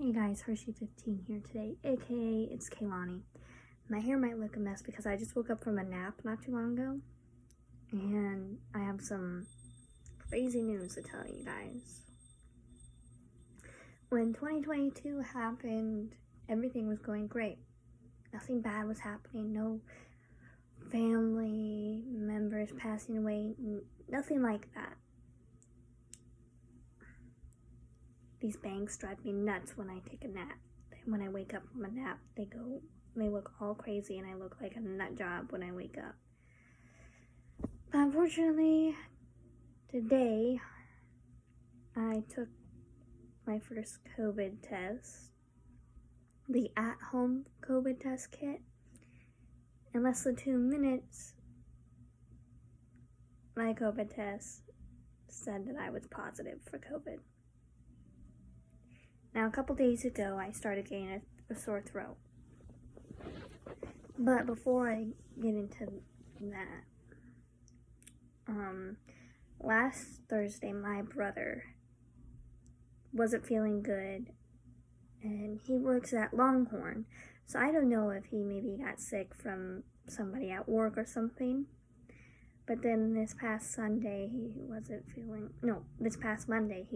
Hey guys, Hershey15 here today, aka it's Kaylani. My hair might look a mess because I just woke up from a nap not too long ago, and I have some crazy news to tell you guys. When 2022 happened, everything was going great. Nothing bad was happening, no family members passing away, nothing like that. These bangs drive me nuts when I take a nap. When I wake up from a nap, they look all crazy and I look like a nut job when I wake up. But unfortunately, today, I took my first COVID test, the at-home COVID test kit. In less than 2 minutes, my COVID test said that I was positive for COVID. Now, a couple days ago, I started getting a sore throat. But before I get into that, last Thursday, my brother wasn't feeling good, and he works at Longhorn, so I don't know if he maybe got sick from somebody at work or something. But then this past Monday, he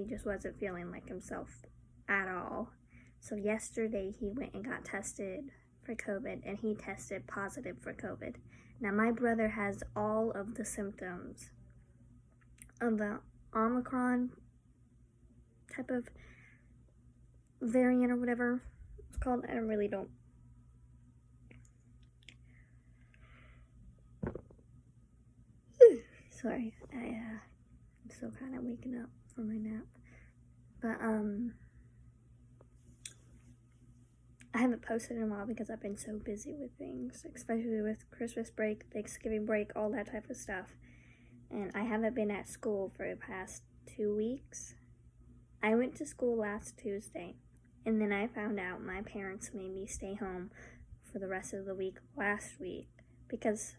just wasn't feeling like himself at all. So yesterday he went and got tested for COVID, and he tested positive for COVID. Now my brother has all of the symptoms of the Omicron type of variant or whatever it's called. I really don't. Sorry, I'm still kind of waking up from my nap. But I haven't posted in a while because I've been so busy with things, especially with Christmas break, Thanksgiving break, all that type of stuff. And I haven't been at school for the past 2 weeks. I went to school last Tuesday, and then I found out my parents made me stay home for the rest of the week last week because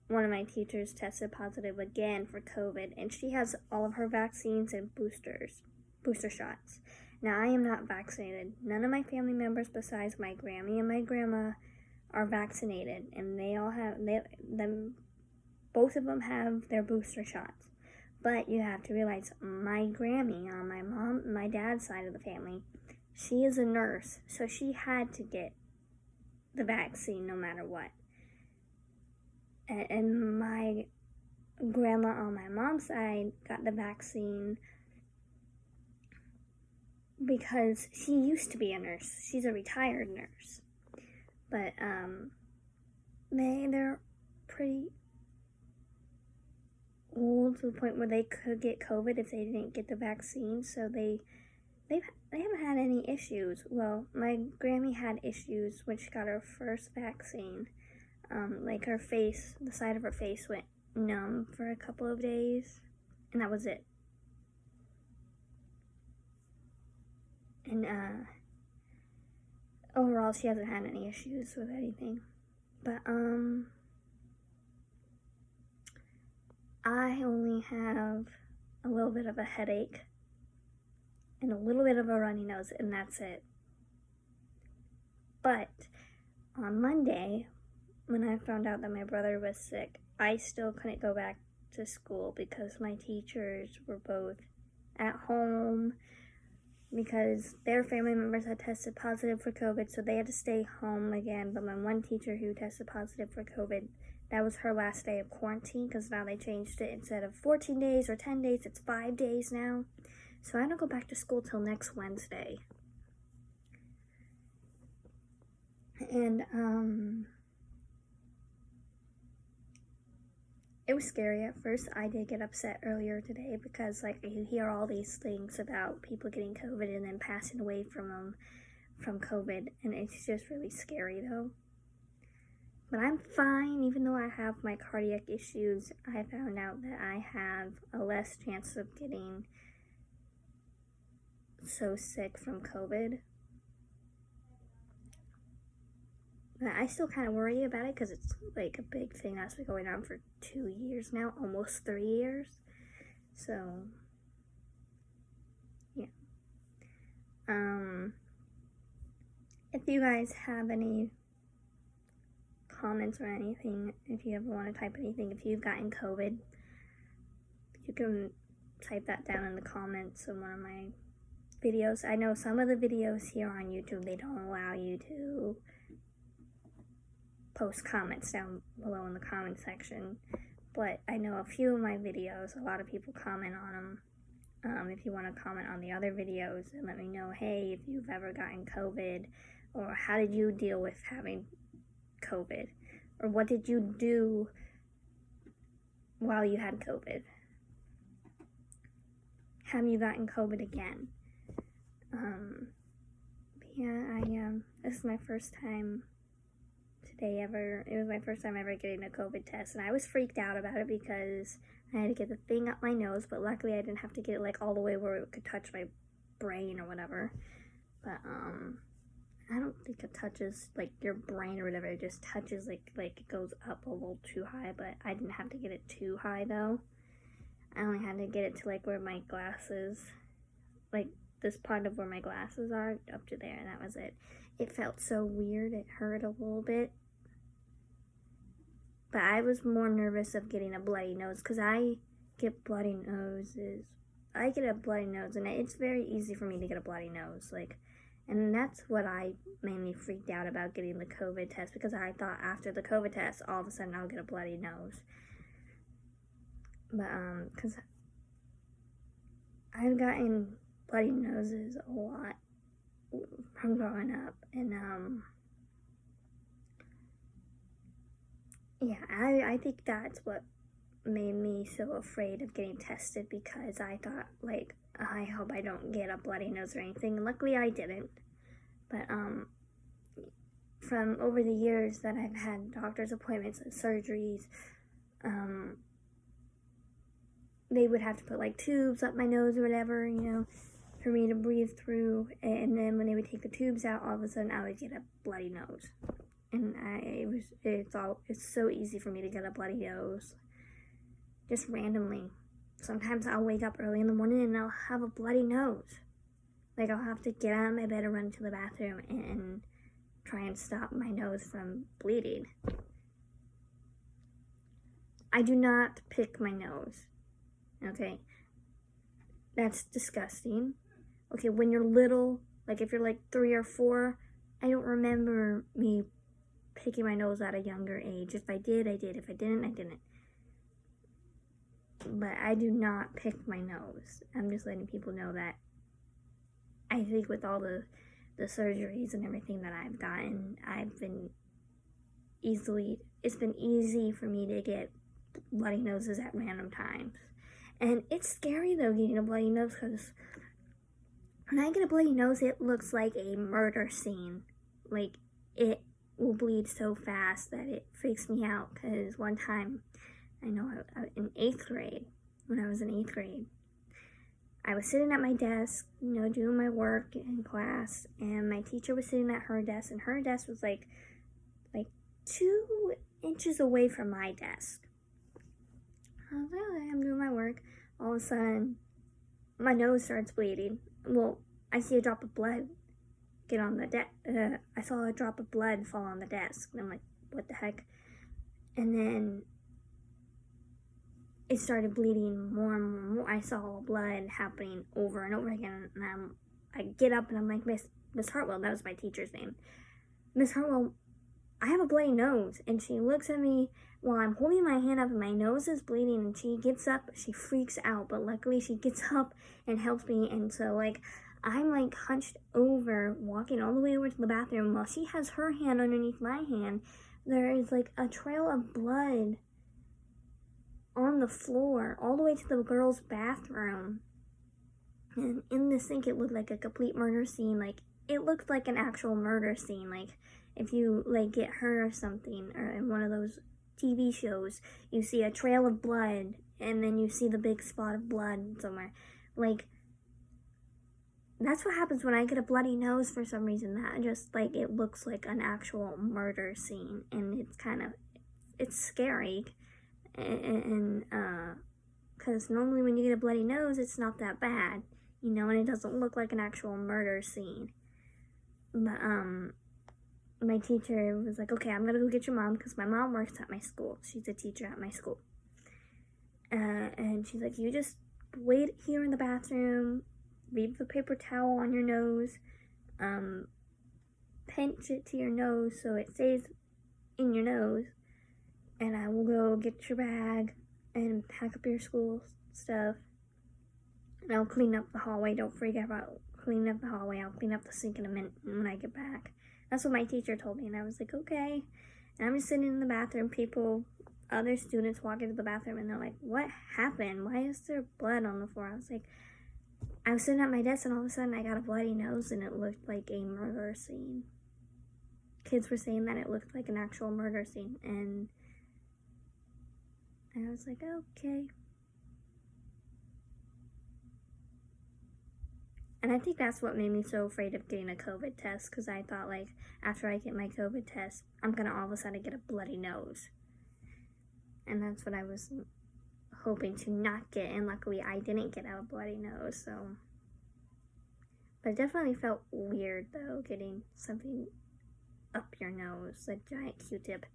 one of my teachers tested positive again for COVID, and she has all of her vaccines and booster shots. Now, I am not vaccinated. None of my family members besides my Grammy and my grandma are vaccinated, and both of them have their booster shots. But you have to realize my Grammy on my dad's side of the family, she is a nurse, so she had to get the vaccine no matter what. And my grandma on my mom's side got the vaccine because she used to be a nurse. She's a retired nurse. But they're pretty old to the point where they could get COVID if they didn't get the vaccine. So they haven't had any issues. Well, my Grammy had issues when she got her first vaccine. Like her face, the side of her face went numb for a couple of days, and that was it. And overall, she hasn't had any issues with anything. But I only have a little bit of a headache and a little bit of a runny nose, and that's it. But on Monday, when I found out that my brother was sick, I still couldn't go back to school because my teachers were both at home because their family members had tested positive for COVID, so they had to stay home again. But my one teacher who tested positive for COVID, that was her last day of quarantine because now they changed it. Instead of 14 days or 10 days, it's 5 days now. So I don't go back to school till next Wednesday. And it was scary at first. I did get upset earlier today because you hear all these things about people getting COVID and then passing away from COVID, and it's just really scary though. But I'm fine, even though I have my cardiac issues. I found out that I have a less chance of getting so sick from COVID. I still kind of worry about it because it's like a big thing that's been going on for 2 years now, almost 3 years. So, yeah. you guys have any comments or anything, if you ever want to type anything, if you've gotten COVID, you can type that down in the comments of one of my videos. I know some of the videos here on YouTube, they don't allow you to post comments down below in the comment section, but I know a few of my videos, a lot of people comment on them. If you want to comment on the other videos and let me know, hey, if you've ever gotten COVID, or how did you deal with having COVID, or what did you do while you had COVID? Have you gotten COVID again? This is my first time today ever. It was my first time ever getting a COVID test, and I was freaked out about it because I had to get the thing up my nose, but luckily I didn't have to get it like all the way where it could touch my brain or whatever. But I don't think it touches like your brain or whatever. It just touches like it goes up a little too high, but I didn't have to get it too high though. I only had to get it to like where my glasses, like this part of where my glasses are, up to there, and that was it. It felt so weird. It hurt a little bit. But I was more nervous of getting a bloody nose because I get bloody noses. I get a bloody nose, and it's very easy for me to get a bloody nose. Like, and that's what I mainly freaked out about getting the COVID test, because I thought after the COVID test, all of a sudden I'll get a bloody nose. But, because I've gotten bloody noses a lot from growing up, and, yeah, I think that's what made me so afraid of getting tested, because I thought, like, I hope I don't get a bloody nose or anything, and luckily I didn't. But, from over the years that I've had doctor's appointments and surgeries, they would have to put, like, tubes up my nose or whatever, you know, for me to breathe through, and then when they would take the tubes out, all of a sudden I would get a bloody nose. And it's so easy for me to get a bloody nose, just randomly. Sometimes I'll wake up early in the morning and I'll have a bloody nose. Like, I'll have to get out of my bed and run to the bathroom and try and stop my nose from bleeding. I do not pick my nose, okay? That's disgusting. Okay, when you're little, like if you're like 3 or 4, I don't remember me picking my nose at a younger age. If I did, I did. If I didn't, I didn't. But I do not pick my nose. I'm just letting people know that I think with all the surgeries and everything that I've gotten, it's been easy for me to get bloody noses at random times. And it's scary though, getting a bloody nose, because when I get a bloody nose, it looks like a murder scene. Like, it will bleed so fast that it freaks me out. Because one time, I know in 8th grade, when I was in 8th grade, I was sitting at my desk, you know, doing my work in class, and my teacher was sitting at her desk, and her desk was like 2 inches away from my desk. I was like, okay, I'm doing my work. All of a sudden, my nose starts bleeding. Well, I see a drop of blood get on the desk. I saw a drop of blood fall on the desk, and I'm like, what the heck? And then it started bleeding more and more. I saw blood happening over and over again, and I get up and I'm like, Miss Hartwell, that was my teacher's name. Miss Hartwell, I have a bloody nose. And she looks at me while I'm holding my hand up and my nose is bleeding, and she gets up, she freaks out, but luckily she gets up and helps me. And so, like, I'm like hunched over, walking all the way over to the bathroom while she has her hand underneath my hand. There is like a trail of blood on the floor all the way to the girls' bathroom. And in the sink, it looked like a complete murder scene. Like, it looked like an actual murder scene. Like, if you like get hurt or something, or in one of those TV shows, you see a trail of blood and then you see the big spot of blood somewhere. Like, that's what happens when I get a bloody nose for some reason. That just, like, it looks like an actual murder scene, and it's scary. And because normally when you get a bloody nose, it's not that bad, you know, and it doesn't look like an actual murder scene. But my teacher was like, okay, I'm gonna go get your mom, because my mom works at my school. She's a teacher at my school. And she's like, you just wait here in the bathroom, leave the paper towel on your nose, pinch it to your nose so it stays in your nose, and I will go get your bag and pack up your school stuff, and I'll clean up the hallway. Don't forget about cleaning up the hallway. I'll clean up the sink in a minute when I get back. That's what my teacher told me, and I was like, okay. And I'm just sitting in the bathroom. Other students walk into the bathroom, and they're like, what happened? Why is there blood on the floor? I was like, I was sitting at my desk, and all of a sudden I got a bloody nose, and it looked like a murder scene. Kids were saying that it looked like an actual murder scene, and I was like, okay. And I think that's what made me so afraid of getting a COVID test, because I thought, like, after I get my COVID test, I'm going to all of a sudden get a bloody nose. And that's what I was hoping to not get, and luckily I didn't get a bloody nose, so. But it definitely felt weird, though, getting something up your nose, a giant Q-tip.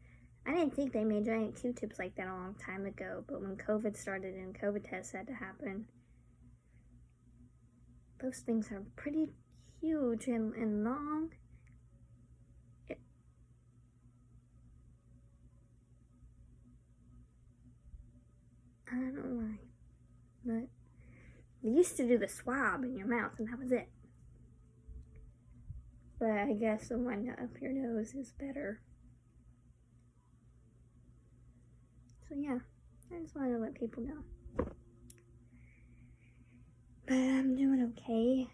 I didn't think they made giant Q-tips like that a long time ago, but when COVID started and COVID tests had to happen, those things are pretty huge and long. I don't know why, but they used to do the swab in your mouth and that was it. But I guess the one up your nose is better. So yeah, I just wanted to let people know. But I'm doing okay.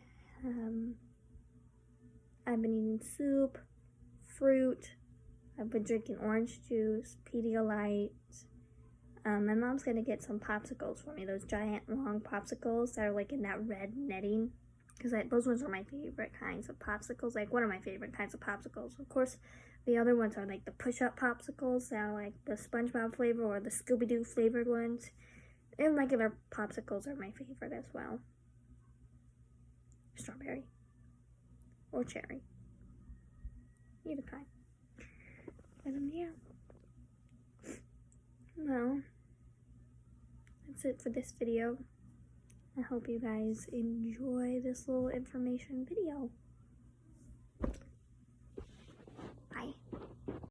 I've been eating soup, fruit. I've been drinking orange juice, Pedialyte. My mom's gonna get some popsicles for me. Those giant long popsicles that are like in that red netting. Because those ones are my favorite kinds of popsicles. Like one of my favorite kinds of popsicles. Of course, the other ones are like the push-up popsicles that are like the SpongeBob flavor or the Scooby-Doo flavored ones. And regular popsicles are my favorite as well. Strawberry or cherry, either kind. But yeah. Well, that's it for this video. I hope you guys enjoy this little information video.